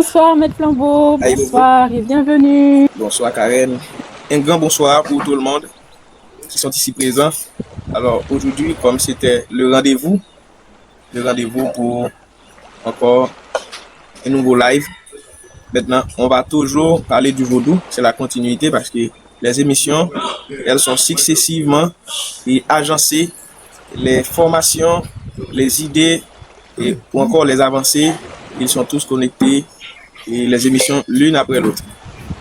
Bonsoir Maître Flambeau, Aïe, bonsoir et bienvenue. Bonsoir Karen. Un grand bonsoir pour tout le monde qui sont ici présents. Alors aujourd'hui, comme c'était le rendez-vous pour encore un nouveau live. Maintenant, on va toujours parler du vaudou. C'est la continuité parce que les émissions, elles sont successivement et agencées. Les formations, les idées ou encore les avancées, ils sont tous connectés et les émissions l'une après l'autre.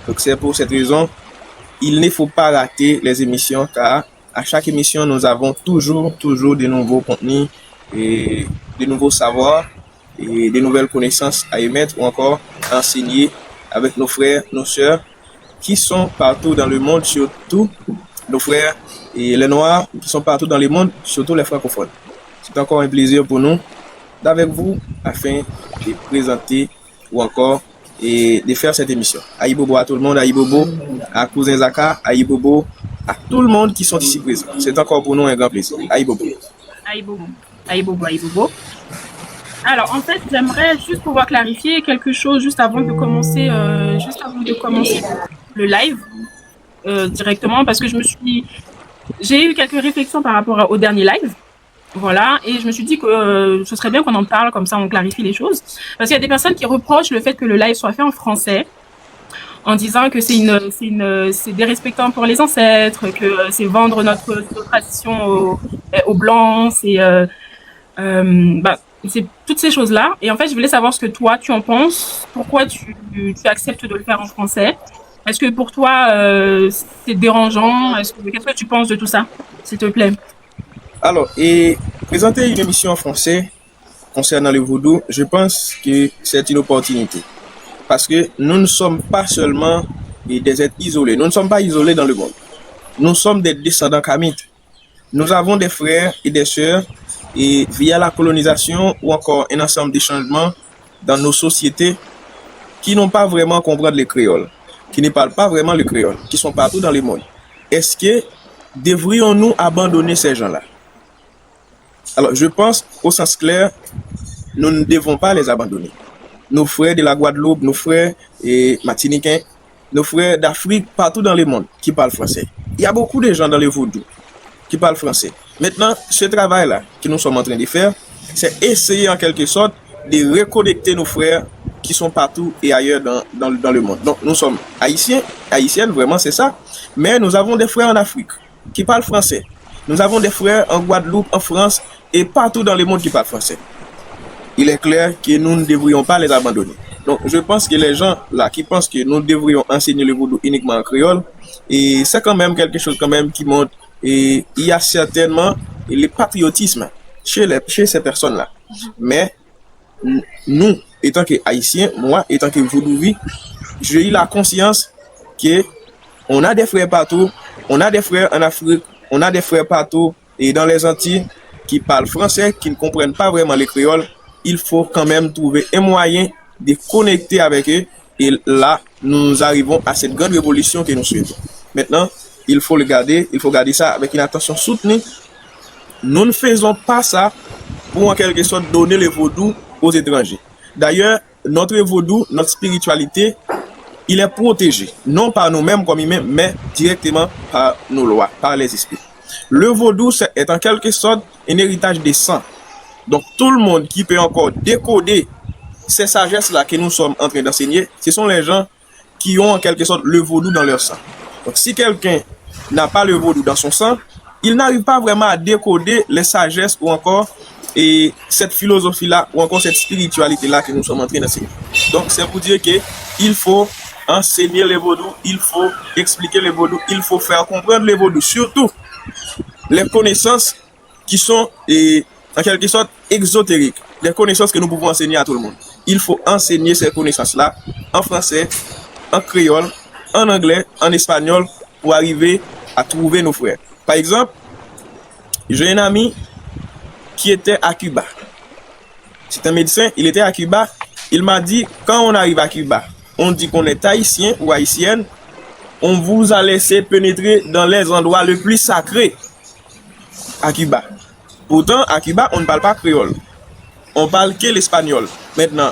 Donc c'est pour cette raison, il ne faut pas rater les émissions car à chaque émission, nous avons toujours de nouveaux contenus et de nouveaux savoirs et de nouvelles connaissances à émettre ou encore à enseigner avec nos frères, nos sœurs qui sont partout dans le monde, surtout nos frères et les Noirs qui sont partout dans le monde, surtout les francophones. C'est encore un plaisir pour nous d'avec vous afin de présenter ou encore et de faire cette émission. Aïe Bobo à tout le monde, Aïe Bobo à Cousin Zaka, Aïe Bobo à tout le monde qui sont ici présents. C'est encore pour nous un grand plaisir. Aïe Bobo. Aïe Bobo, Aïe Bobo, Aïe Bobo. Alors en fait, j'aimerais juste pouvoir clarifier quelque chose juste avant de commencer le live directement parce que j'ai eu quelques réflexions par rapport au dernier live. Voilà, et je me suis dit que ce serait bien qu'on en parle, comme ça on clarifie les choses. Parce qu'il y a des personnes qui reprochent le fait que le live soit fait en français, en disant que c'est dérespectant pour les ancêtres, que c'est vendre notre tradition aux Blancs, c'est toutes ces choses-là. Et en fait, je voulais savoir ce que toi, tu en penses. Pourquoi tu acceptes de le faire en français? Est-ce que pour toi, c'est dérangeant? Qu'est-ce que tu penses de tout ça, s'il te plaît? Alors, et présenter une émission en français concernant le vaudou, je pense que c'est une opportunité. Parce que nous ne sommes pas seulement des êtres isolés. Nous ne sommes pas isolés dans le monde. Nous sommes des descendants kamites. Nous avons des frères et des sœurs et via la colonisation ou encore un ensemble de changements dans nos sociétés qui n'ont pas vraiment compris le créole, qui ne parlent pas vraiment le créole, qui sont partout dans le monde. Est-ce que devrions-nous abandonner ces gens-là? Alors, je pense, au sens clair, nous ne devons pas les abandonner. Nos frères de la Guadeloupe, nos frères martiniquais, nos frères d'Afrique, partout dans le monde, qui parlent français. Il y a beaucoup de gens dans le vaudou qui parlent français. Maintenant, ce travail-là que nous sommes en train de faire, c'est essayer en quelque sorte de reconnecter nos frères qui sont partout et ailleurs dans le monde. Donc, nous sommes haïtiens, haïtiennes, vraiment, c'est ça. Mais nous avons des frères en Afrique qui parlent français. Nous avons des frères en Guadeloupe, en France et partout dans le monde qui parlent français. Il est clair que nous ne devrions pas les abandonner. Donc, je pense que les gens là qui pensent que nous devrions enseigner le vaudou uniquement en créole, et c'est quand même quelque chose quand même qui montre, et il y a certainement le patriotisme chez ces personnes-là. Mais nous, étant que haïtiens, moi, étant que vaudouvi, j'ai eu la conscience que on a des frères partout, on a des frères en Afrique, on a des frères partout et dans les Antilles qui parlent français, qui ne comprennent pas vraiment le créole. Il faut quand même trouver un moyen de connecter avec eux. Et là, nous arrivons à cette grande révolution que nous souhaitons. Maintenant, il faut garder ça avec une attention soutenue. Nous ne faisons pas ça pour en quelque sorte donner le vaudou aux étrangers. D'ailleurs, notre vaudou, notre spiritualité, il est protégé, non par nous-mêmes comme humains, mais directement par nos lois, par les esprits. Le vaudou est en quelque sorte un héritage des saints. Donc tout le monde qui peut encore décoder ces sagesses-là que nous sommes en train d'enseigner, ce sont les gens qui ont en quelque sorte le vaudou dans leur sang. Donc si quelqu'un n'a pas le vaudou dans son sang, il n'arrive pas vraiment à décoder les sagesses ou encore cette philosophie-là ou encore cette spiritualité-là que nous sommes en train d'enseigner. Donc c'est pour dire qu'il faut enseigner le vaudou, il faut expliquer le vaudou, il faut faire comprendre le vaudou, surtout les connaissances qui sont en quelque sorte exotériques, des connaissances que nous pouvons enseigner à tout le monde. Il faut enseigner ces connaissances-là en français, en créole, en anglais, en espagnol pour arriver à trouver nos frères. Par exemple, j'ai un ami qui était à Cuba. C'est un médecin, il était à Cuba. Il m'a dit, quand on arrive à Cuba, on dit qu'on est haïtien ou haïtienne, on vous a laissé pénétrer dans les endroits les plus sacrés à Cuba. Pourtant, à Cuba, on ne parle pas créole. On parle que l'espagnol. Maintenant,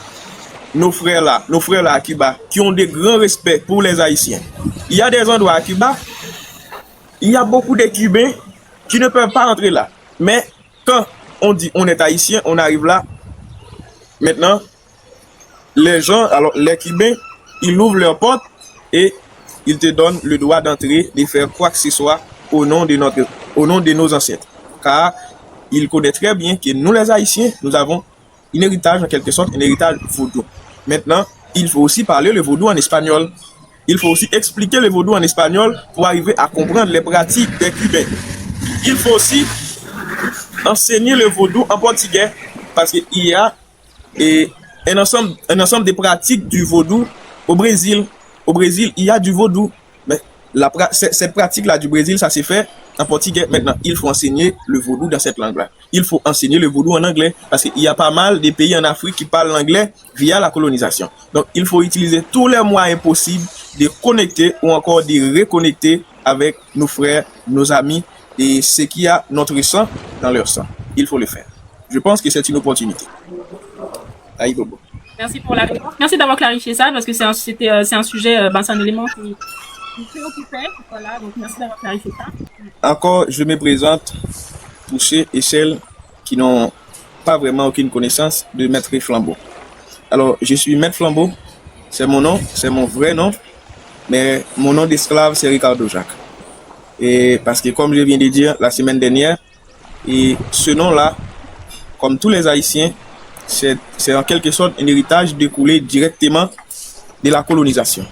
nos frères là à Cuba, qui ont des grands respects pour les Haïtiens. Il y a des endroits à Cuba, il y a beaucoup de Cubains qui ne peuvent pas entrer là. Mais quand on dit on est Haïtien, on arrive là. Maintenant, les gens, alors les Cubains, ils ouvrent leurs portes et ils te donnent le droit d'entrer, de faire quoi que ce soit au nom de nos ancêtres. Car ils connaissent très bien que nous les Haïtiens, nous avons un héritage en quelque sorte, un héritage vaudou. Maintenant, il faut aussi parler le vaudou en espagnol. Il faut aussi expliquer le vaudou en espagnol pour arriver à comprendre les pratiques des Cubains. Il faut aussi enseigner le vaudou en portugais parce qu'il y a un ensemble de pratiques du vaudou au Brésil. Au Brésil, il y a du vaudou. Mais cette pratique-là du Brésil, ça s'est fait en portugais. Maintenant, il faut enseigner le vaudou dans cette langue-là. Il faut enseigner le vaudou en anglais parce qu'il y a pas mal de pays en Afrique qui parlent l'anglais via la colonisation. Donc, il faut utiliser tous les moyens possibles de connecter ou encore de reconnecter avec nos frères, nos amis et ce qui a notre sang dans leur sang. Il faut le faire. Je pense que c'est une opportunité. Aïe, Bobo. Merci pour la réponse. Merci d'avoir clarifié ça parce que c'est un sujet, c'est un élément qui me préoccupait. Voilà, donc merci d'avoir clarifié ça. Encore, je me présente pour ceux et celles qui n'ont pas vraiment aucune connaissance de Maître Flambeau. Alors, je suis Maître Flambeau, c'est mon nom, c'est mon vrai nom, mais mon nom d'esclave, c'est Ricardo Jacques. Et parce que, comme je viens de dire la semaine dernière, et ce nom-là, comme tous les Haïtiens, c'est en quelque sorte un héritage découlé directement de la colonisation.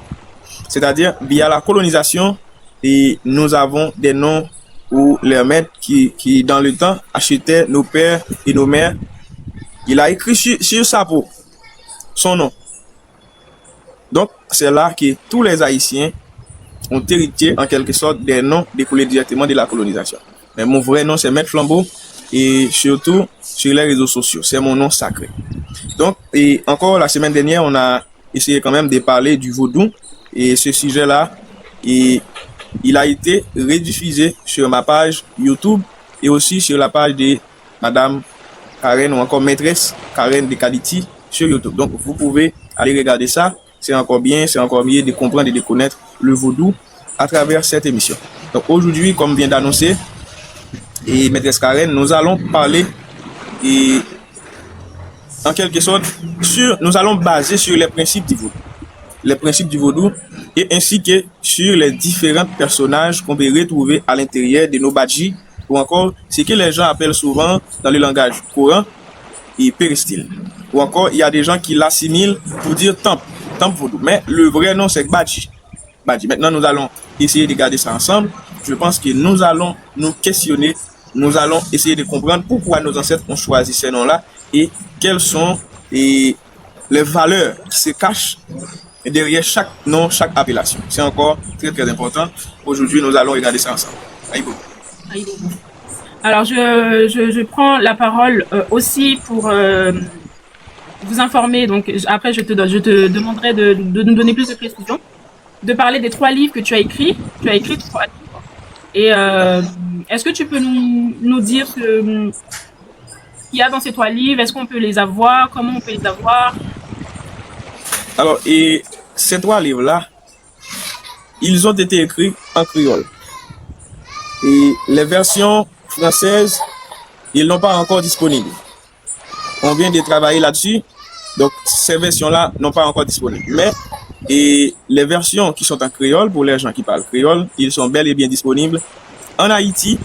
C'est-à-dire, via la colonisation, et nous avons des noms ou les maîtres qui, dans le temps, achetaient nos pères et nos mères. Il a écrit sur sa peau son nom. Donc, c'est là que tous les Haïtiens ont hérité en quelque sorte des noms découlés directement de la colonisation. Mais mon vrai nom, c'est Maître Flambeau. Et surtout sur les réseaux sociaux, c'est mon nom sacré. Donc, et encore la semaine dernière, on a essayé quand même de parler du vaudou. Et ce sujet-là, il a été rediffusé sur ma page YouTube et aussi sur la page de Madame Karen ou encore Maîtresse Karen de Kaliti sur YouTube. Donc, vous pouvez aller regarder ça. C'est encore mieux de comprendre et de connaître le vaudou à travers cette émission. Donc, aujourd'hui, comme vient d'annoncer, et Maîtresse Karen, nous allons parler et en quelque sorte nous allons baser sur les principes du vaudou. Les principes du vaudou et ainsi que sur les différents personnages qu'on peut retrouver à l'intérieur de nos badjis ou encore ce que les gens appellent souvent dans le langage courant et péristyle. Ou encore il y a des gens qui l'assimilent pour dire temple vaudou. Mais le vrai nom c'est badji. Maintenant nous allons essayer de garder ça ensemble. Je pense que nous allons nous questionner. Nous allons essayer de comprendre pourquoi nos ancêtres ont choisi ces noms-là et quelles sont les valeurs qui se cachent derrière chaque nom, chaque appellation. C'est encore très très important. Aujourd'hui, nous allons regarder ça ensemble. Aïbo. Alors, je prends la parole aussi pour vous informer. Donc, après, je te demanderai de nous donner plus de précisions, de parler des 3 livres que tu as écrits. Tu as écrit 3 livres. Et est-ce que tu peux nous dire ce qu'il y a dans ces 3 livres? Est-ce qu'on peut les avoir? Comment on peut les avoir? Alors, et ces 3 livres-là, ils ont été écrits en créole. Et les versions françaises, ils n'ont pas encore disponibles. On vient de travailler là-dessus, donc ces versions-là n'ont pas encore disponibles. Mais et les versions qui sont en créole, pour les gens qui parlent créole, ils sont bel et bien disponibles en Haïti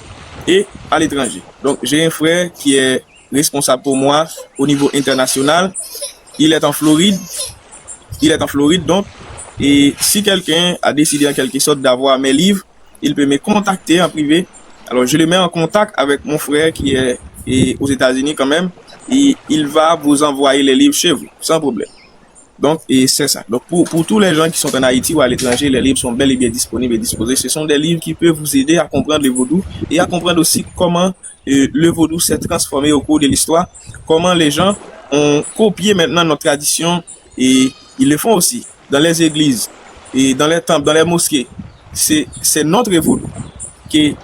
et à l'étranger. Donc, j'ai un frère qui est responsable pour moi au niveau international. Il est en Floride. Donc, et si quelqu'un a décidé en quelque sorte d'avoir mes livres, il peut me contacter en privé. Alors, je le mets en contact avec mon frère qui est aux États-Unis quand même. Et il va vous envoyer les livres chez vous, sans problème. Donc, et c'est ça. Donc, pour tous les gens qui sont en Haïti ou à l'étranger, les livres sont bel et bien disponibles et disposés. Ce sont des livres qui peuvent vous aider à comprendre le vaudou et à comprendre aussi comment le vaudou s'est transformé au cours de l'histoire, comment les gens ont copié maintenant notre tradition et ils le font aussi dans les églises et dans les temples, dans les mosquées. C'est notre vaudou que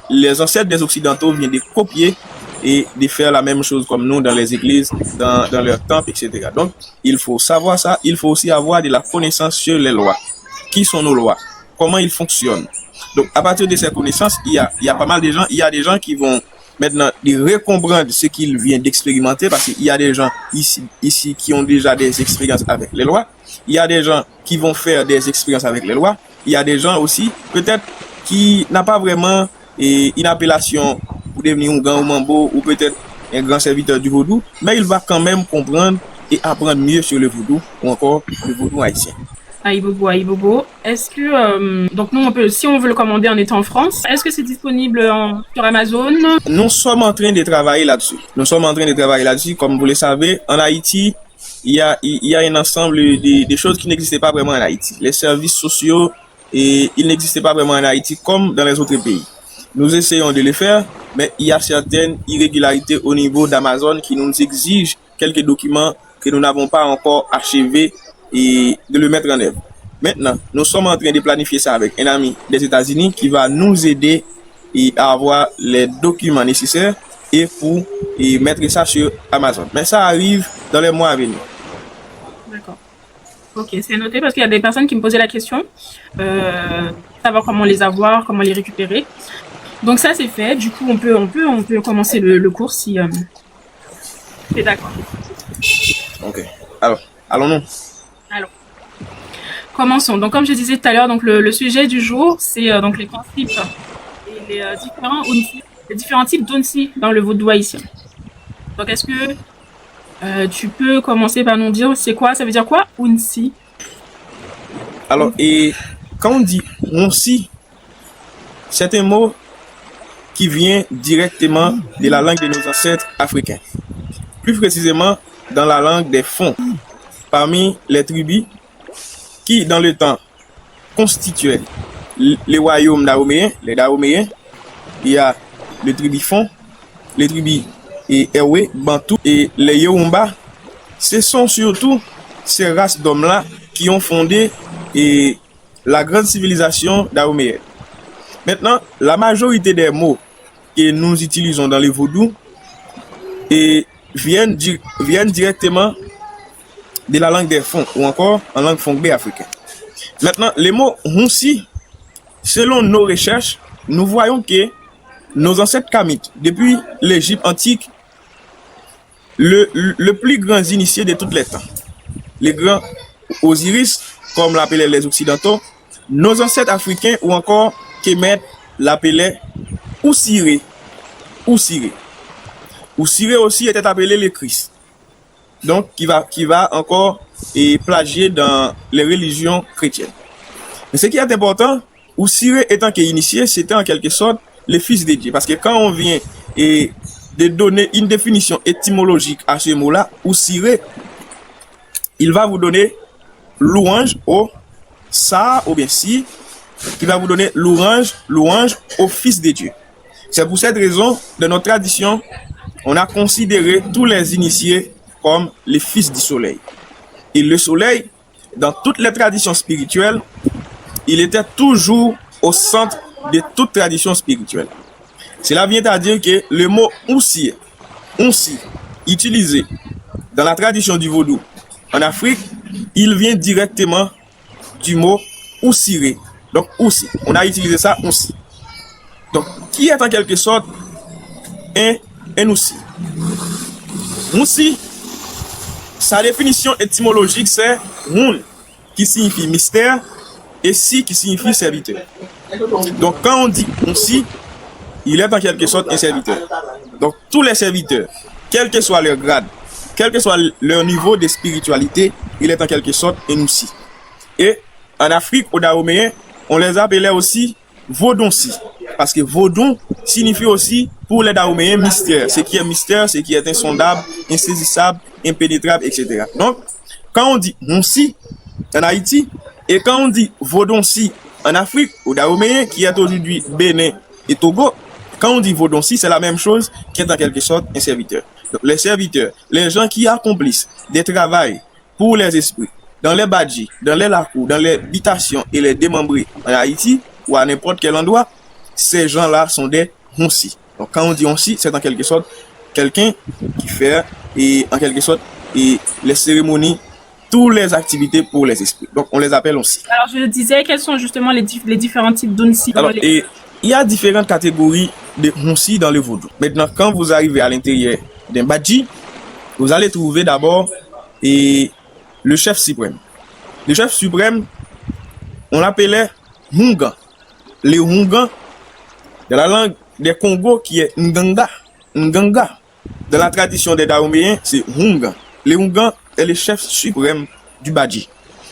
les ancêtres des Occidentaux viennent de copier et de faire la même chose comme nous dans les églises, dans leurs temples, etc. Donc, il faut savoir ça. Il faut aussi avoir de la connaissance sur les lois. Qui sont nos lois? Comment ils fonctionnent? Donc, à partir de ces connaissances, il y a pas mal de gens. Il y a des gens qui vont maintenant recomprendre ce qu'ils viennent d'expérimenter parce qu'il y a des gens ici qui ont déjà des expériences avec les lois. Il y a des gens qui vont faire des expériences avec les lois. Il y a des gens aussi, peut-être, qui n'ont pas vraiment une appellation pour devenir un grand mambo ou peut-être un grand serviteur du vaudou, mais il va quand même comprendre et apprendre mieux sur le vaudou ou encore le vaudou haïtien. Aïbobo. Est-ce que donc nous si on veut le commander en étant en France, est-ce que c'est disponible sur Amazon? Nous sommes en train de travailler là-dessus. Comme vous le savez, en Haïti, il y a un ensemble de choses qui n'existaient pas vraiment en Haïti. Les services sociaux, ils n'existaient pas vraiment en Haïti comme dans les autres pays. Nous essayons de le faire, mais il y a certaines irrégularités au niveau d'Amazon qui nous exigent quelques documents que nous n'avons pas encore achevés et de le mettre en œuvre. Maintenant, nous sommes en train de planifier ça avec un ami des États-Unis qui va nous aider à avoir les documents nécessaires et pour mettre ça sur Amazon. Mais ça arrive dans les mois à venir. D'accord. Ok, c'est noté parce qu'il y a des personnes qui me posaient la question, savoir comment les avoir, comment les récupérer. Donc ça c'est fait. Du coup, on peut commencer le cours si tu es d'accord. Ok. Alors, allons-nous. Alors, commençons. Donc, comme je disais tout à l'heure, donc le sujet du jour, c'est donc les principes et les différents types d'unsi dans le vaudou haïtien. Donc, est-ce que tu peux commencer par nous dire c'est quoi, ça veut dire quoi, unsi? Alors, et quand on dit unsi, c'est un mot qui vient directement de la langue de nos ancêtres africains. Plus précisément, dans la langue des Fon, parmi les tribus qui, dans le temps, constituaient les royaumes dahoméens, les dahoméens. Il y a les tribus Fon, les tribus Ewe, Bantou et les Yorumba. Ce sont surtout ces races d'hommes-là qui ont fondé la grande civilisation dahoméenne. Maintenant, la majorité des mots que nous utilisons dans les vaudous viennent directement de la langue des Fon ou encore en langue fongbe africaine. Maintenant, les mots hunsi, selon nos recherches, nous voyons que nos ancêtres kamites, depuis l'Égypte antique, le plus grand initié de tous les temps, les grands Osiris, comme l'appelaient les Occidentaux, nos ancêtres africains ou encore Kemet l'appelaient Oussiré. Oussiré aussi était appelé le Christ. Donc, qui va encore plagier dans les religions chrétiennes. Mais ce qui est important, Oussiré étant initié, c'était en quelque sorte le fils de Dieu. Parce que quand on vient de donner une définition étymologique à ce mot-là, Oussiré, il va vous donner louange au ça ou bien si, qui va vous donner louange au fils de Dieu. C'est pour cette raison, dans notre tradition, on a considéré tous les initiés comme les fils du soleil. Et le soleil, dans toutes les traditions spirituelles, il était toujours au centre de toute tradition spirituelle. Cela vient à dire que le mot unsi, utilisé dans la tradition du vaudou en Afrique, il vient directement du mot oussiré. Donc, oussi. On a utilisé ça, oussi. Donc, qui est en quelque sorte un oussi? Oussi, sa définition étymologique, c'est Moun, qui signifie mystère, et Si, qui signifie serviteur. Donc, quand on dit oussi, il est en quelque sorte un serviteur. Donc, tous les serviteurs, quel que soit leur grade, quel que soit leur niveau de spiritualité, il est en quelque sorte un oussi. Et en Afrique, aux Dahoméens, on les appelait aussi Vaudonsi. Parce que Vaudon signifie aussi pour les Dahoméens mystère. Ce qui est mystère, ce qui est insondable, insaisissable, impénétrable, etc. Donc, quand on dit Honsi en Haïti, et quand on dit Vaudonsi en Afrique, aux Dahoméens, qui est aujourd'hui Bénin et Togo, quand on dit Vaudonsi, c'est la même chose qui est en quelque sorte un serviteur. Donc, les serviteurs, les gens qui accomplissent des travaux pour les esprits, dans les badjis, dans les lacous, dans les habitations et les démembrés en Haïti ou à n'importe quel endroit, ces gens-là sont des honsi. Donc quand on dit honsi, c'est en quelque sorte quelqu'un qui fait, et en quelque sorte, et les cérémonies, toutes les activités pour les esprits. Donc, on les appelle aussi. Alors, je disais, quels sont justement les différents types d'Onsi? Alors, et il y a différentes catégories de Onsi dans le vaudou. Maintenant, quand vous arrivez à l'intérieur d'un badji, vous allez trouver d'abord le chef suprême. Le chef suprême, on l'appelait Hungan. Les Hungan, de la langue des Congos, qui est Nganga. Nganga. Dans la tradition des Daoméens, c'est Hungan. Le Hungan est le chef suprême du badji.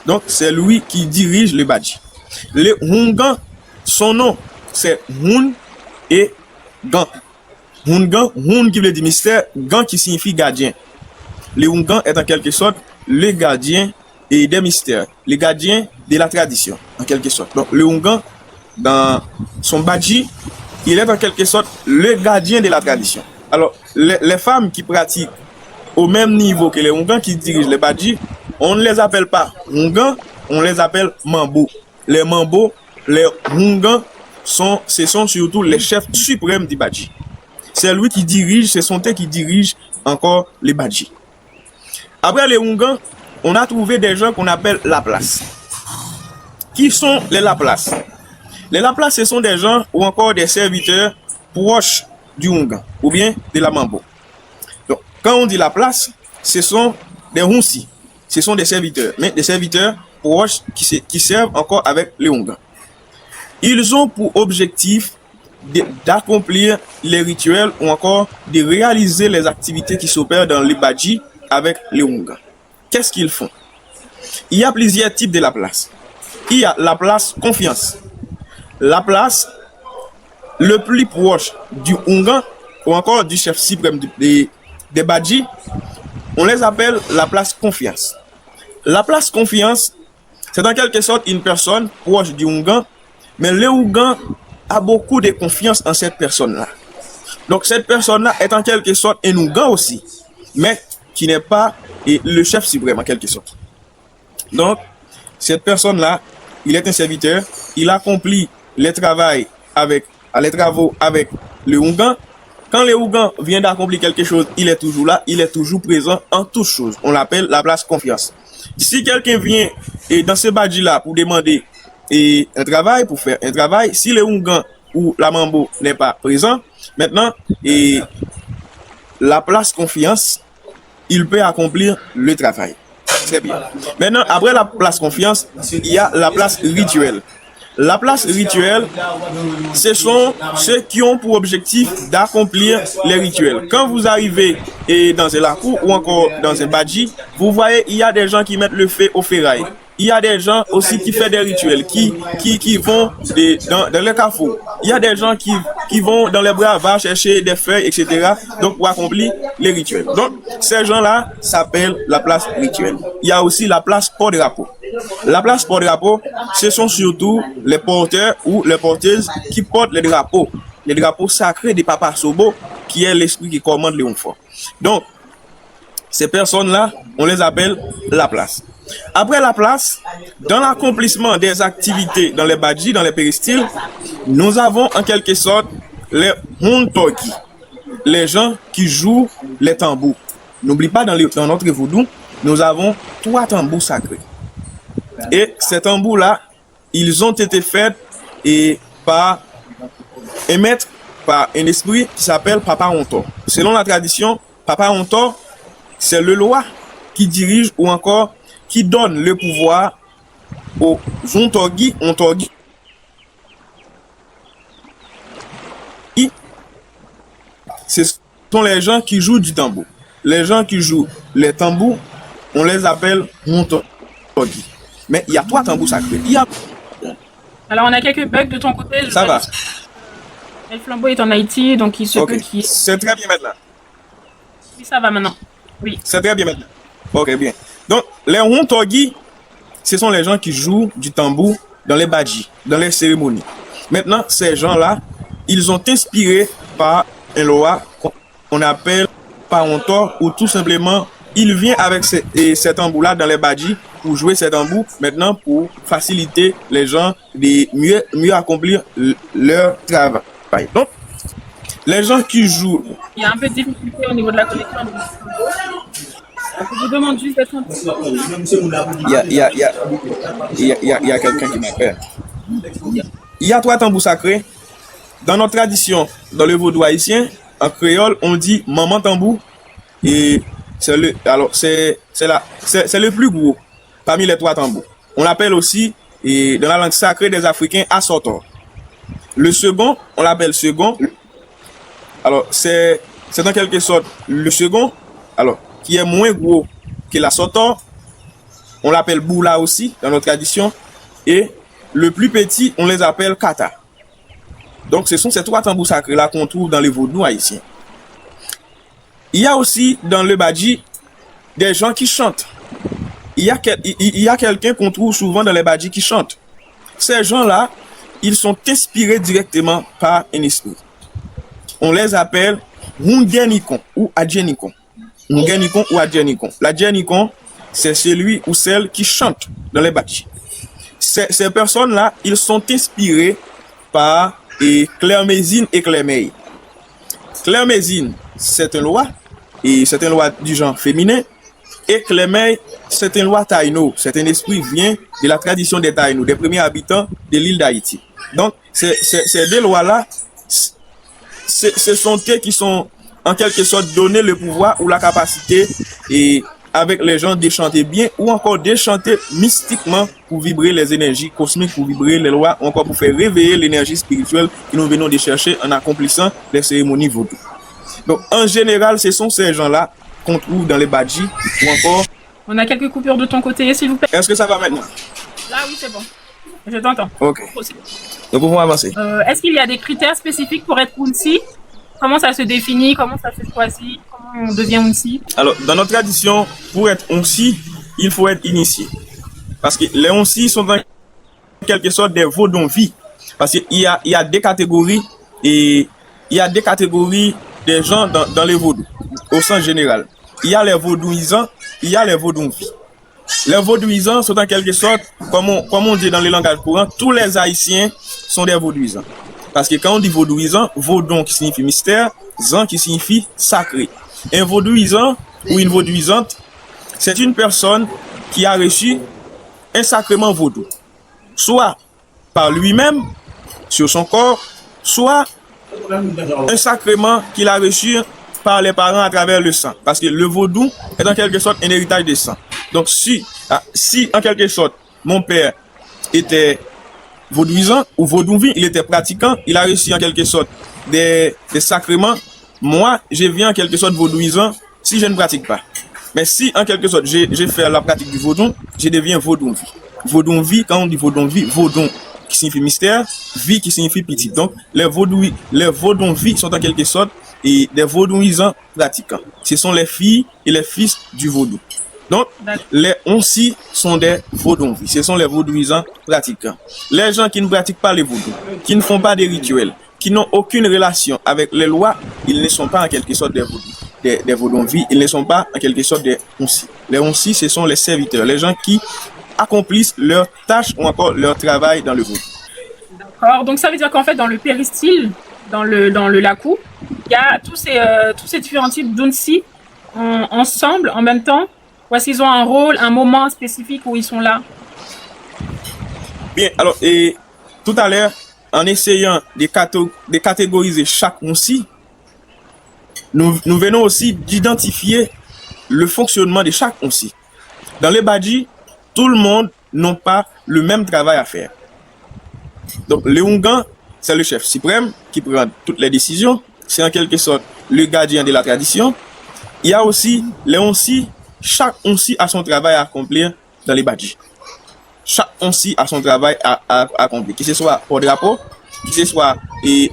Donc, c'est lui qui dirige le badji. Le Hungan, son nom, c'est Hun et Gan. Hungan, Hun qui veut dire mystère, Gan qui signifie gardien. Le Hungan est en quelque sorte le gardien et des mystères, le gardien de la tradition, en quelque sorte. Donc, le Hungan, dans son badji, il est en quelque sorte le gardien de la tradition. Alors, les femmes qui pratiquent au même niveau que les Hungan qui dirigent les badji, on ne les appelle pas Hungan, on les appelle Mambo. Les Mambo, les Hungan, ce sont surtout les chefs suprêmes du badji. C'est lui qui dirige, c'est son thé qui dirige encore les badji. Après les Hungan, on a trouvé des gens qu'on appelle Laplace. Qui sont les Laplace? Les Laplace, ce sont des gens ou encore des serviteurs proches du Hungan ou bien de la Mambo. Donc, quand on dit Laplace, ce sont des Hunsi. Ce sont des serviteurs, mais des serviteurs proches qui servent encore avec les Hungan. Ils ont pour objectif d'accomplir les rituels ou encore de réaliser les activités qui s'opèrent dans les badji avec les Hungan. Qu'est-ce qu'ils font? Il y a plusieurs types de Laplace. Il y a Laplace confiance. Laplace le plus proche du Hungan ou encore du chef suprême des badji, on les appelle Laplace confiance. Laplace confiance, c'est en quelque sorte une personne proche du Hungan, mais le Hungan a beaucoup de confiance en cette personne-là. Donc cette personne-là est en quelque sorte un Hungan aussi, mais qui n'est pas le chef suprême en quelque sorte. Donc cette personne-là, il est un serviteur, il accomplit les travaux avec le Hungan. Quand le Hungan vient d'accomplir quelque chose, il est toujours là, il est toujours présent en toutes choses. On l'appelle Laplace confiance. Si quelqu'un vient dans ce badji-là pour demander un travail, pour faire un travail, si le Hungan ou la Mambo n'est pas présent, maintenant, Laplace confiance, il peut accomplir le travail. Très bien. Maintenant, après la place confiance, il y a la place rituelle. La place rituelle, ce sont ceux qui ont pour objectif d'accomplir les rituels. Quand vous arrivez dans un lakou ou encore dans un badji, vous voyez, il y a des gens qui mettent le feu au ferraille. Il y a des gens aussi qui font des rituels, qui vont dans les carrefours. Il y a des gens qui vont dans les bravages chercher des feuilles, etc. Donc, pour accomplir les rituels. Donc, ces gens-là s'appellent la place rituelle. Il y a aussi la place porte-drapeau. La place porte-drapeau, ce sont surtout les porteurs ou les porteuses qui portent les drapeaux sacrés des Papa Sobo, qui est l'esprit qui commande les Onfort. Donc, ces personnes-là, on les appelle la place. Après la place, dans l'accomplissement des activités dans les badji, dans les péristyles, nous avons en quelque sorte les Hontogi, les gens qui jouent les tambours. N'oublie pas, dans notre vaudou, nous avons 3 tambours sacrés. Et ces tambours-là, ils ont été faits par un maître, par un esprit qui s'appelle Papa Hontor. Selon la tradition, Papa Hontor, c'est le loi qui dirige ou encore qui donne le pouvoir aux Ontogi. Ce sont les gens qui jouent du tambour. Les gens qui jouent les tambours, on les appelle Ontogi. Mais il y a 3 tambours sacrés. Alors, on a quelques bugs de ton côté. Ça va. El Flambeau est en Haïti, donc il se peut qu'il... C'est très bien maintenant. Oui, ça va maintenant. Oui. C'est très bien maintenant. Ok, bien. Donc, les Hontogi, ce sont les gens qui jouent du tambour dans les badji, dans les cérémonies. Maintenant, ces gens-là, ils sont inspirés par un loi qu'on appelle Parontor, ou tout simplement, il vient avec ces tambours-là dans les badji pour jouer ces tambours, maintenant pour faciliter les gens de mieux accomplir leur travail. Donc, les gens qui jouent, Il y a un peu de difficulté au niveau de la connexion. Je vous demande juste d'être un peu... il y a quelqu'un qui m'appelle. Il y a 3 tambours sacrés. Dans notre tradition, dans le vaudou haïtien, en créole, on dit maman tambour. Et c'est le plus gros parmi les 3 tambours. On l'appelle aussi, et dans la langue sacrée des Africains, assotor. Le second, on l'appelle second. Alors, c'est en quelque sorte le second, alors, qui est moins gros que la sotor. On l'appelle boula aussi, dans notre tradition. Et le plus petit, on les appelle kata. Donc, ce sont ces 3 tambours sacrés-là qu'on trouve dans les vaudous haïtiens. Il y a aussi, dans le badji, des gens qui chantent. Il y a quelqu'un qu'on trouve souvent dans les badji qui chante. Ces gens-là, ils sont inspirés directement par un esprit. On les appelle Hungenikon ou Adjenikon. Hungenikon ou Adjenikon. L'Adjenikon, c'est celui ou celle qui chante dans les badji. Ces personnes-là, ils sont inspirés par Claire-Mésine et Claire-Meille. Claire-Mésine, c'est une loi, et c'est une loi du genre féminin. Et Claire-Meille, c'est une loi taïno. C'est un esprit vient de la tradition des taïnos, des premiers habitants de l'île d'Haïti. Donc, ces 2 lois-là, ce sont eux qui sont en quelque sorte donné le pouvoir ou la capacité et avec les gens de chanter bien ou encore de chanter mystiquement pour vibrer les énergies cosmiques, pour vibrer les lois, ou encore pour faire réveiller l'énergie spirituelle que nous venons de chercher en accomplissant les cérémonies vaudou. Donc, en général, ce sont ces gens-là qu'on trouve dans les badji ou encore... On a quelques coupures de ton côté, s'il vous plaît. Est-ce que ça va maintenant? Là, oui, c'est bon. Je t'entends. Ok. Nous pouvons avancer. Est-ce qu'il y a des critères spécifiques pour être Unsi? Comment ça se définit? Comment ça se choisit? Comment on devient Unsi? Alors, dans notre tradition, pour être Unsi, il faut être initié. Parce que les Unsi sont en quelque sorte des vaudons-vie. Parce qu'il y a des catégories et il y a des catégories des gens dans les vaudous, au sens général. Il y a les vaudouisants, il y a les vaudons-vie. Les vaudouisants sont en quelque sorte, comme on dit dans les langages courants, tous les Haïtiens sont des vaudouisants. Parce que quand on dit vaudouisant, vaudon qui signifie mystère, zan qui signifie sacré. Un vaudouisant ou une vaudouisante, c'est une personne qui a reçu un sacrement vaudou. Soit par lui-même, sur son corps, soit un sacrement qu'il a reçu par les parents à travers le sang. Parce que le vaudou est en quelque sorte un héritage de sang. Donc si en quelque sorte mon père était vaudouisant ou vaudouvi, il était pratiquant, il a reçu en quelque sorte des sacrements, moi je viens en quelque sorte vaudouisant si je ne pratique pas. Mais si en quelque sorte j'ai fait la pratique du vaudou, je deviens vaudouvi. Vaudouvi, quand on dit vaudouvi, vaudon qui signifie mystère, vie qui signifie petit. Donc les vaudouvi sont en quelque sorte des vaudouisants pratiquants. Ce sont les filles et les fils du vaudou. Donc, les onsi sont des vaudouvis. Ce sont les vaudouisants pratiquants. Les gens qui ne pratiquent pas les vaudous, qui ne font pas des rituels, qui n'ont aucune relation avec les lois, ils ne sont pas en quelque sorte des vaudouvis. Ils ne sont pas en quelque sorte des onsi. Les onsi, ce sont les serviteurs, les gens qui accomplissent leurs tâches ou encore leur travail dans le vaudou. D'accord. Donc, ça veut dire qu'en fait, dans le péristyle, dans le lakou, il y a tous ces différents types d'onsi ensemble, en même temps. Ou est-ce qu'ils ont un rôle, un moment spécifique où ils sont là? Bien, alors, et tout à l'heure, en essayant de catégoriser chaque onsi, nous venons aussi d'identifier le fonctionnement de chaque onsi. Dans les badji, tout le monde n'a pas le même travail à faire. Donc, le Ungan, c'est le chef suprême qui prend toutes les décisions. C'est en quelque sorte le gardien de la tradition. Il y a aussi les onsi. Chaque onsi a son travail à accomplir dans les badji. Chaque onsi a son travail à accomplir. Que ce soit au drapeau, que ce soit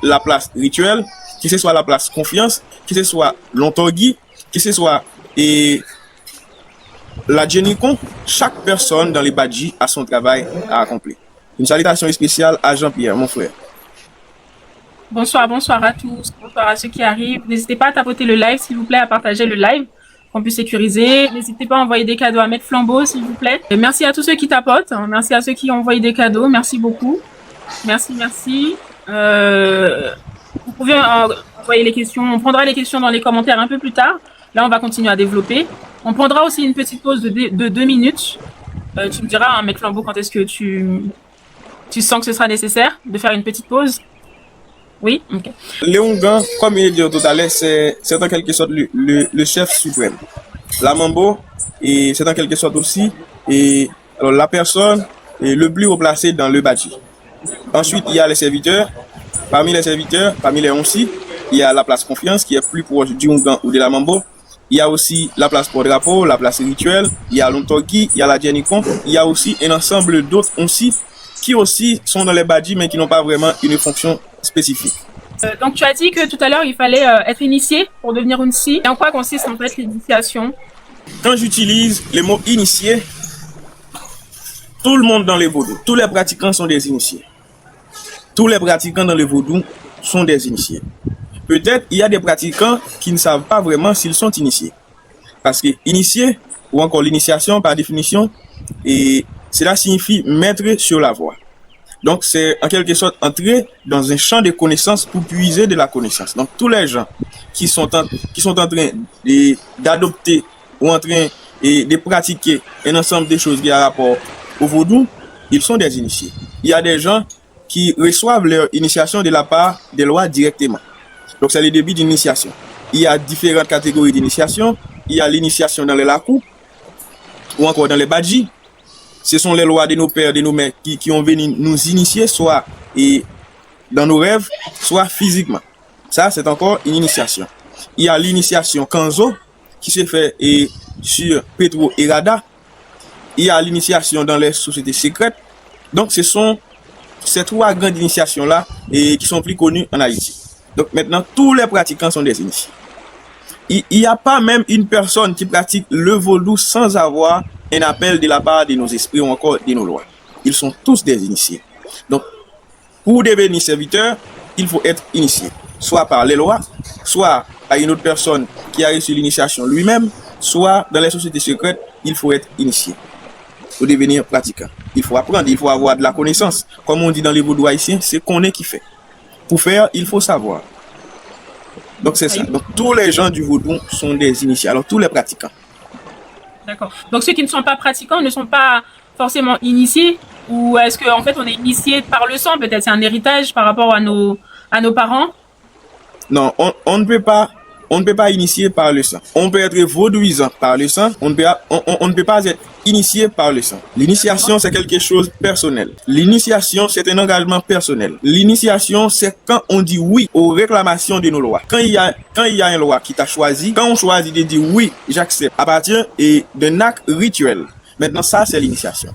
la place rituelle, que ce soit la place confiance, que ce soit l'ontorgui, que ce soit la djenikon. Chaque personne dans les badji a son travail à accomplir. Une salutation spéciale à Jean-Pierre, mon frère. Bonsoir à tous. Bonsoir à ceux qui arrivent. N'hésitez pas à tapoter le live, s'il vous plaît, à partager le live. Qu'on puisse sécuriser. N'hésitez pas à envoyer des cadeaux à Maître Flambeau, s'il vous plaît. Et merci à tous ceux qui tapotent. Merci à ceux qui ont envoyé des cadeaux. Merci beaucoup. Merci. Vous pouvez envoyer les questions. On prendra les questions dans les commentaires un peu plus tard. Là, on va continuer à développer. On prendra aussi une petite pause de 2 minutes. Tu me diras, hein, Maître Flambeau, quand est-ce que tu sens que ce sera nécessaire de faire une petite pause? Oui, ok. Léon Gan, comme il est dit tout à l'heure, c'est en quelque sorte le chef suprême. La Mambo, et c'est en quelque sorte aussi alors, la personne est le plus haut placé dans le bâti. Ensuite, il y a les serviteurs. Parmi les onsi, il y a la place confiance qui est plus proche du Ungan ou de la Mambo. Il y a aussi la place pour drapeau, la place rituelle, il y a l'Ontoki, il y a la Djenikon, il y a aussi un ensemble d'autres onsi qui aussi sont dans les badis mais qui n'ont pas vraiment une fonction spécifique. Donc tu as dit que tout à l'heure il fallait être initié pour devenir unsi. Et en quoi consiste en fait l'initiation? Quand j'utilise le mot initié, tout le monde dans le vaudou, tous les pratiquants sont des initiés. Tous les pratiquants dans le vaudou sont des initiés. Peut-être il y a des pratiquants qui ne savent pas vraiment s'ils sont initiés. Parce que initié, ou encore l'initiation par définition, et cela signifie mettre sur la voie. Donc c'est en quelque sorte entrer dans un champ de connaissances pour puiser de la connaissance. Donc tous les gens qui sont en train d'adopter ou en train de pratiquer un ensemble de choses qui ont rapport au vaudou, ils sont des initiés. Il y a des gens qui reçoivent leur initiation de la part des lois directement. Donc c'est le début d'une initiation. Il y a différentes catégories d'initiation. Il y a l'initiation dans les lakou ou encore dans les badji. Ce sont les lois de nos pères, de nos mères qui ont venu nous initier, soit dans nos rêves, soit physiquement. Ça, c'est encore une initiation. Il y a l'initiation Kanzo qui se fait sur Petro et Rada. Il y a l'initiation dans les sociétés secrètes. Donc, ce sont ces trois grandes initiations-là qui sont plus connues en Haïti. Donc, maintenant, tous les pratiquants sont des initiés. Il n'y a pas même une personne qui pratique le vaudou sans avoir un appel de la part de nos esprits ou encore de nos lois. Ils sont tous des initiés. Donc, pour devenir serviteur, il faut être initié. Soit par les lois, soit par une autre personne qui a reçu l'initiation lui-même, soit dans les sociétés secrètes, il faut être initié. Pour devenir pratiquant. Il faut apprendre, il faut avoir de la connaissance. Comme on dit dans les vaudou haïtiens, c'est qu'on est qui fait. Pour faire, il faut savoir. Donc c'est ça. Donc tous les gens du vaudou sont des initiés. Alors tous les pratiquants. D'accord. Donc ceux qui ne sont pas pratiquants ne sont pas forcément initiés, ou est-ce qu'en fait on est initié par le sang? Peut-être c'est un héritage par rapport à nos parents? Non, on ne peut pas initier par le sang. On peut être vaudouisant par le sang. On ne peut pas être initié par le sang. L'initiation, c'est quelque chose de personnel. L'initiation, c'est un engagement personnel. L'initiation, c'est quand on dit oui aux réclamations de nos lois. Quand il y a une loi qui t'a choisi, quand on choisit de dire oui, j'accepte, à partir d'un acte rituel. Maintenant, ça, c'est l'initiation.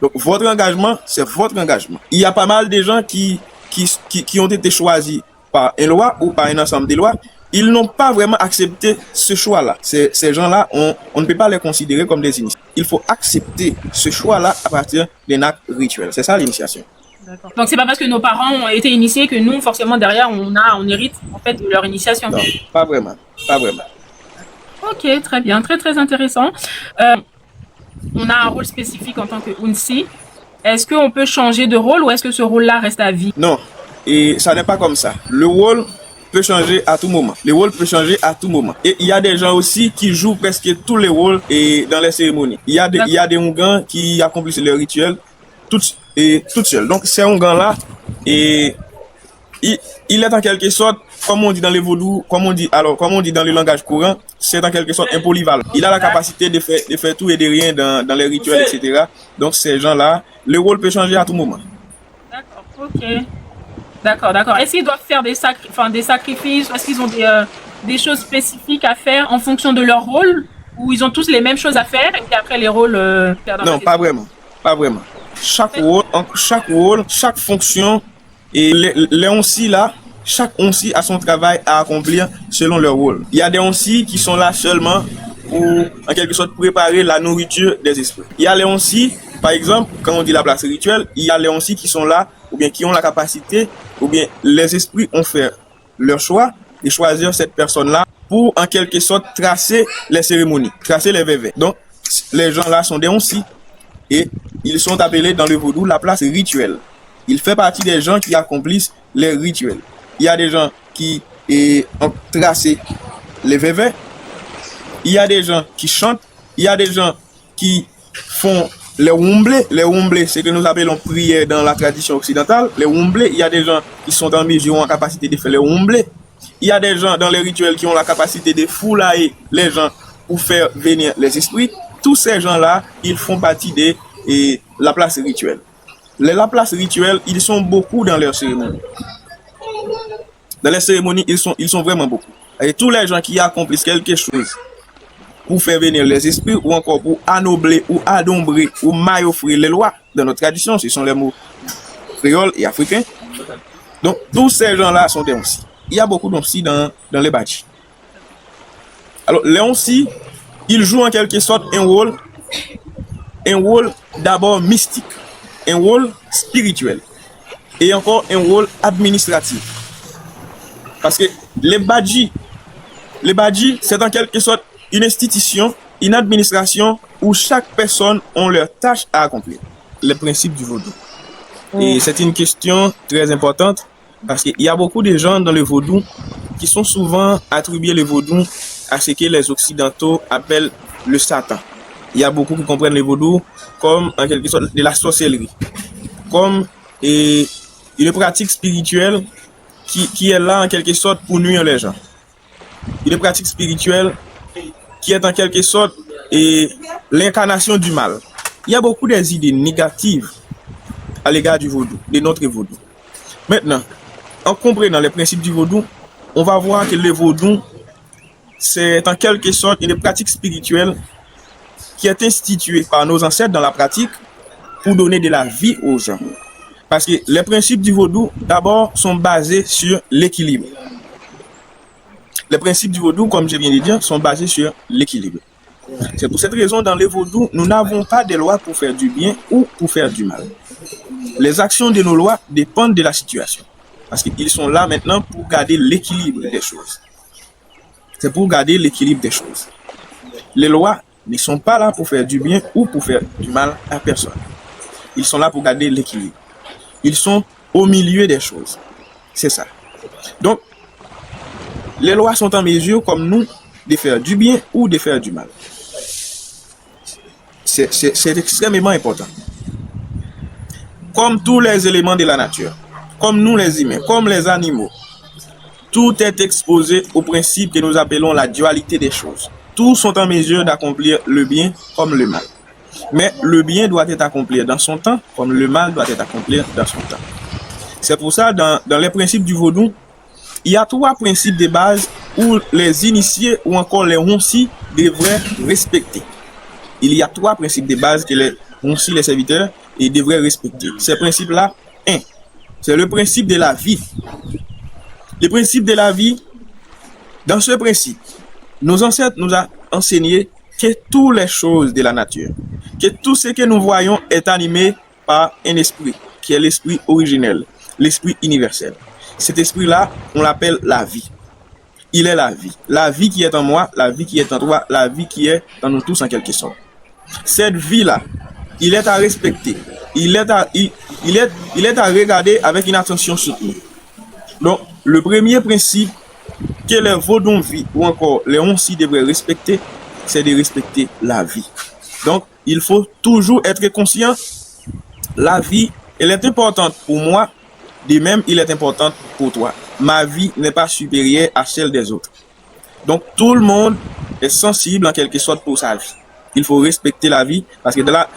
Donc, votre engagement, c'est votre engagement. Il y a pas mal de gens qui ont été choisis par une loi ou par un ensemble de lois. Ils n'ont pas vraiment accepté ce choix-là. Ces gens-là, on ne peut pas les considérer comme des initiés. Il faut accepter ce choix-là à partir d'un acte rituel. C'est ça l'initiation. D'accord. Donc c'est pas parce que nos parents ont été initiés que nous, forcément, derrière, on hérite en fait de leur initiation. Non, pas vraiment. Pas vraiment. Ok, très bien. Très, très intéressant. On a un rôle spécifique en tant que Unsi. Est-ce qu'on peut changer de rôle ou est-ce que ce rôle-là reste à vie? Non. Et ça n'est pas comme ça. Le rôle peut changer à tout moment. Le rôle peut changer à tout moment. Et il y a des gens aussi qui jouent presque tous les rôles dans les cérémonies. Il y a des Ongans qui accomplissent leur rituel tout seuls. Donc ces Ongans-là, il est en quelque sorte, comme on dit dans les vaudous, comme on dit dans le langage courant, c'est en quelque sorte un polyvalent. Il a la capacité de faire tout et de rien dans les rituels, etc. Donc ces gens-là, le rôle peut changer à tout moment. D'accord, ok. D'accord. Est-ce qu'ils doivent faire des sacrifices? Est-ce qu'ils ont des choses spécifiques à faire en fonction de leur rôle? Ou ils ont tous les mêmes choses à faire et puis après les rôles Non, pas vraiment. Chaque rôle, chaque fonction, et les onsi là, chaque onsi a son travail à accomplir selon leur rôle. Il y a des onsi qui sont là seulement pour, en quelque sorte, préparer la nourriture des esprits. Il y a les onsi, par exemple, quand on dit la place rituelle, il y a les onsi qui sont là, ou bien qui ont la capacité, ou bien les esprits ont fait leur choix de choisir cette personne-là pour, en quelque sorte, tracer les cérémonies, tracer les vévés. Donc, les gens-là sont des onsi, et ils sont appelés dans le vaudou la place rituelle. Il fait partie des gens qui accomplissent les rituels. il y a des gens qui ont tracé les VV, il y a des gens qui chantent, il y a des gens qui font les wumblés. Les wumblés, c'est que nous appelons prière dans la tradition occidentale. Les wumblés, il y a des gens qui sont en mesure, ont la capacité de faire les wumblés. Il y a des gens dans les rituels qui ont la capacité de foulailler les gens pour faire venir les esprits. Tous ces gens-là, ils font partie de la place rituelle. La place rituelle, ils sont beaucoup dans leurs cérémonies. Dans les cérémonies, ils sont vraiment beaucoup. Et tous les gens qui accomplissent quelque chose pour faire venir les esprits ou encore pour annobler ou adombrer ou maillotrer les lois de notre tradition, ce sont les mots créoles et africains. Donc, tous ces gens-là sont des onsi. Il y a beaucoup d'onsi dans les badji. Alors, les onsi, ils jouent en quelque sorte un rôle d'abord mystique, un rôle spirituel et encore un rôle administratif. Parce que les badji, c'est en quelque sorte une institution, une administration où chaque personne a leur tâche à accomplir. Les principes du vaudou. Et c'est une question très importante parce qu'il y a beaucoup de gens dans le vaudou qui sont souvent attribués le vaudou à ce que les occidentaux appellent le Satan. Il y a beaucoup qui comprennent le vaudou comme en quelque sorte de la sorcellerie, comme une pratique spirituelle qui est là en quelque sorte pour nuire les gens. Une pratique spirituelle qui est en quelque sorte l'incarnation du mal. Il y a beaucoup des idées négatives à l'égard du vaudou, de notre vaudou. Maintenant, en comprenant les principes du vaudou, on va voir que le vaudou, c'est en quelque sorte une pratique spirituelle qui est instituée par nos ancêtres dans la pratique pour donner de la vie aux gens. Parce que les principes du vaudou, d'abord, sont basés sur l'équilibre. Les principes du vaudou, comme je viens de dire, sont basés sur l'équilibre. C'est pour cette raison, dans le vaudou, nous n'avons pas de lois pour faire du bien ou pour faire du mal. Les actions de nos lois dépendent de la situation. Parce qu'ils sont là maintenant pour garder l'équilibre des choses. C'est pour garder l'équilibre des choses. Les lois ne sont pas là pour faire du bien ou pour faire du mal à personne. Ils sont là pour garder l'équilibre. Ils sont au milieu des choses. C'est ça. Donc, les lois sont en mesure, comme nous, de faire du bien ou de faire du mal. C'est extrêmement important. Comme tous les éléments de la nature, comme nous les humains, comme les animaux, tout est exposé au principe que nous appelons la dualité des choses. Tous sont en mesure d'accomplir le bien comme le mal. Mais le bien doit être accompli dans son temps, comme le mal doit être accompli dans son temps. C'est pour ça, dans les principes du vaudou, il y a 3 principes de base où les initiés ou encore les onsi devraient respecter. Il y a 3 principes de base que les onsi, les serviteurs, devraient respecter. Ces principes-là, 1, c'est le principe de la vie. Le principe de la vie, dans ce principe, nos ancêtres nous ont enseigné que toutes les choses de la nature, que tout ce que nous voyons est animé par un esprit, qui est l'esprit originel, l'esprit universel. Cet esprit-là, on l'appelle la vie. Il est la vie. La vie qui est en moi, la vie qui est en toi, la vie qui est dans nous tous en quelque sorte. Cette vie-là, il est à respecter. Il est à regarder avec une attention soutenue. Donc, le premier principe que les vaudons vie ou encore les onsi devraient respecter, c'est de respecter la vie. Donc, il faut toujours être conscient, la vie, elle est importante pour moi, de même, il est important pour toi. Ma vie n'est pas supérieure à celle des autres. Donc, tout le monde est sensible en quelque sorte pour sa vie. Il faut respecter la vie parce que dans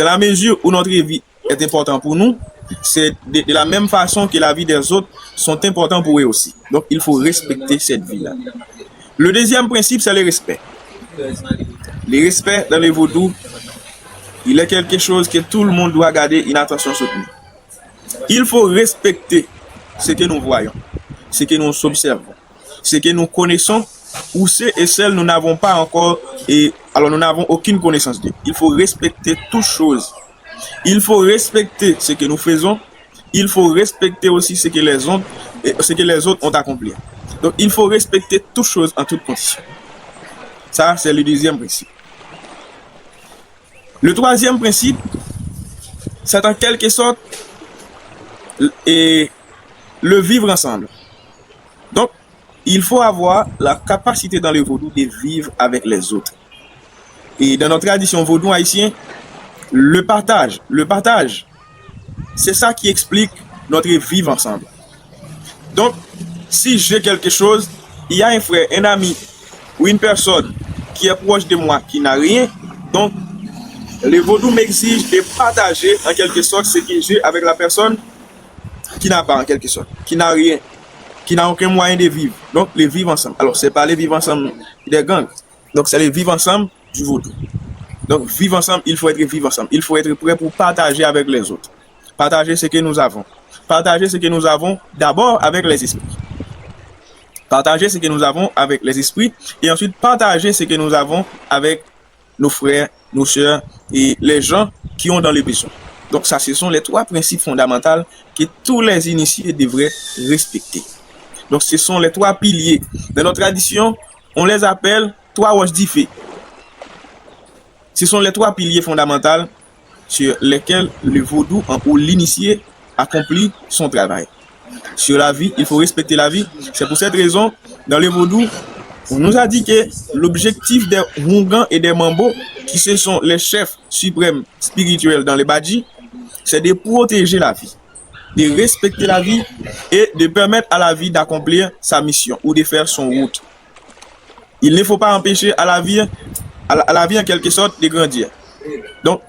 la mesure où notre vie est importante pour nous, c'est de la même façon que la vie des autres sont importantes pour eux aussi. Donc, il faut respecter cette vie-là. Le deuxième principe, c'est le respect. Le respect dans les vaudous, il est quelque chose que tout le monde doit garder une attention soutenue. Il faut respecter ce que nous voyons, ce que nous observons, ce que nous connaissons ou ceux et celles nous n'avons pas encore et alors nous n'avons aucune connaissance d'eux. Il faut respecter toutes choses. Il faut respecter ce que nous faisons. Il faut respecter aussi ce que les autres ont accompli. Donc il faut respecter toutes choses en toutes conditions. Ça, c'est le deuxième principe. Le troisième principe, c'est en quelque sorte le vivre ensemble. il faut avoir la capacité dans le vaudou de vivre avec les autres. Et dans notre tradition vaudou haïtien, le partage, c'est ça qui explique notre vivre ensemble. Donc, si j'ai quelque chose, il y a un frère, un ami ou une personne qui est proche de moi qui n'a rien, donc le vaudou m'exige de partager en quelque sorte ce que j'ai avec la personne qui n'a pas en quelque sorte, qui n'a rien, qui n'a aucun moyen de vivre. Donc, les vivre ensemble. Alors, c'est pas les vivre ensemble des gangs. Donc, c'est les vivre ensemble du vaudou. Donc, vivre ensemble, il faut être vivre ensemble. Il faut être prêt pour partager avec les autres. Partager ce que nous avons. Partager ce que nous avons d'abord avec les esprits. Partager ce que nous avons avec les esprits et ensuite partager ce que nous avons avec nos frères, nos sœurs et les gens qui ont dans les besoins. Donc ça, ce sont les trois principes fondamentaux que tous les initiés devraient respecter. Donc ce sont les trois piliers. Dans notre tradition, on les appelle trois roches d'Ifé. Ce sont les trois piliers fondamentaux sur lesquels le vaudou ou l'initié accomplit son travail. Sur la vie, il faut respecter la vie. C'est pour cette raison, dans le vaudou, on nous a dit que l'objectif des Rungans et des Mambo, qui ce sont les chefs suprêmes spirituels dans les Badji, c'est de protéger la vie, de respecter la vie et de permettre à la vie d'accomplir sa mission ou de faire son route. Il ne faut pas empêcher à la vie en quelque sorte de grandir. Donc,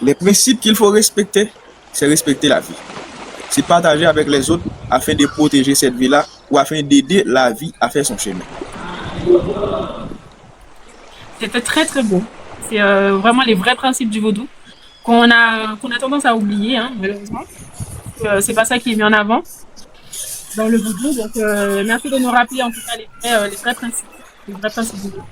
les principes qu'il faut respecter, c'est respecter la vie. C'est partager avec les autres afin de protéger cette vie-là ou afin d'aider la vie à faire son chemin. C'était très très beau. C'est vraiment les vrais principes du vaudou qu'on a tendance à oublier, hein, malheureusement. C'est pas ça qui est mis en avant dans le vaudou. Donc merci de nous rappeler en tout cas les vrais principes. Les vrais principes du vaudou.